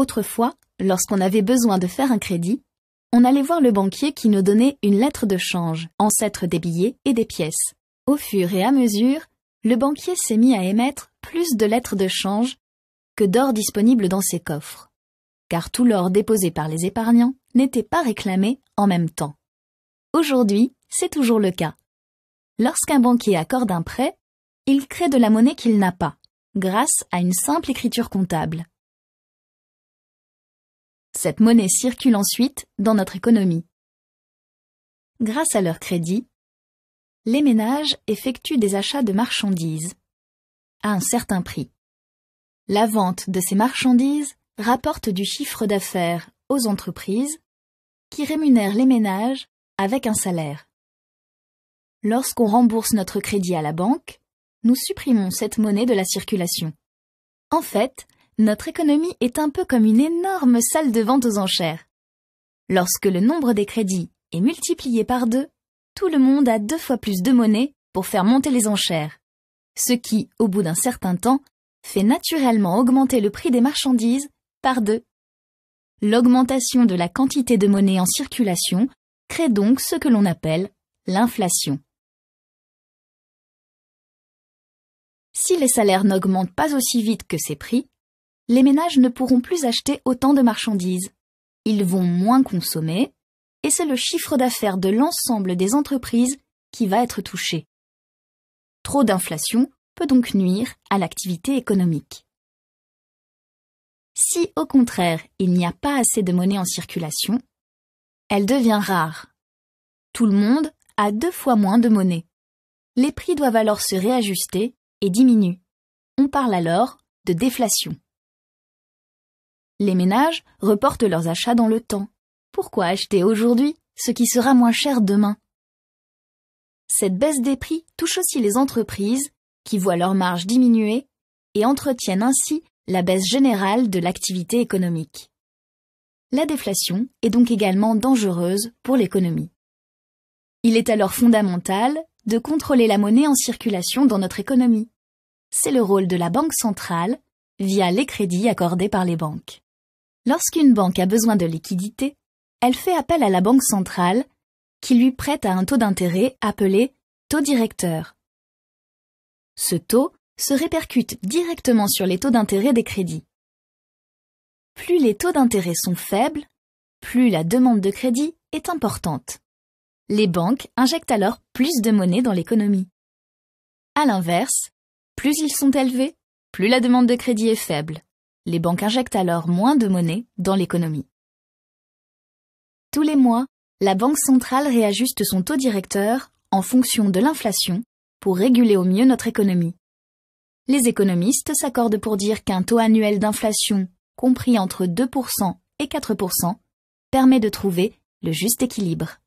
Autrefois, lorsqu'on avait besoin de faire un crédit, on allait voir le banquier qui nous donnait une lettre de change, ancêtre des billets et des pièces. Au fur et à mesure, le banquier s'est mis à émettre plus de lettres de change que d'or disponible dans ses coffres, car tout l'or déposé par les épargnants n'était pas réclamé en même temps. Aujourd'hui, c'est toujours le cas. Lorsqu'un banquier accorde un prêt, il crée de la monnaie qu'il n'a pas, grâce à une simple écriture comptable. Cette monnaie circule ensuite dans notre économie. Grâce à leur crédit, les ménages effectuent des achats de marchandises à un certain prix. La vente de ces marchandises rapporte du chiffre d'affaires aux entreprises qui rémunèrent les ménages avec un salaire. Lorsqu'on rembourse notre crédit à la banque, nous supprimons cette monnaie de la circulation. En fait, notre économie est un peu comme une énorme salle de vente aux enchères. Lorsque le nombre des crédits est multiplié par 2, tout le monde a 2 fois plus de monnaie pour faire monter les enchères, ce qui, au bout d'un certain temps, fait naturellement augmenter le prix des marchandises par 2. L'augmentation de la quantité de monnaie en circulation crée donc ce que l'on appelle l'inflation. Si les salaires n'augmentent pas aussi vite que ces prix, les ménages ne pourront plus acheter autant de marchandises. Ils vont moins consommer, et c'est le chiffre d'affaires de l'ensemble des entreprises qui va être touché. Trop d'inflation peut donc nuire à l'activité économique. Si, au contraire, il n'y a pas assez de monnaie en circulation, elle devient rare. Tout le monde a 2 fois moins de monnaie. Les prix doivent alors se réajuster et diminuent. On parle alors de déflation. Les ménages reportent leurs achats dans le temps. Pourquoi acheter aujourd'hui ce qui sera moins cher demain? Cette baisse des prix touche aussi les entreprises qui voient leurs marges diminuer et entretiennent ainsi la baisse générale de l'activité économique. La déflation est donc également dangereuse pour l'économie. Il est alors fondamental de contrôler la monnaie en circulation dans notre économie. C'est le rôle de la Banque centrale via les crédits accordés par les banques. Lorsqu'une banque a besoin de liquidités, elle fait appel à la Banque centrale qui lui prête à un taux d'intérêt appelé taux directeur. Ce taux se répercute directement sur les taux d'intérêt des crédits. Plus les taux d'intérêt sont faibles, plus la demande de crédit est importante. Les banques injectent alors plus de monnaie dans l'économie. À l'inverse, plus ils sont élevés, plus la demande de crédit est faible. Les banques injectent alors moins de monnaie dans l'économie. Tous les mois, la Banque centrale réajuste son taux directeur en fonction de l'inflation pour réguler au mieux notre économie. Les économistes s'accordent pour dire qu'un taux annuel d'inflation compris entre 2% et 4% permet de trouver le juste équilibre.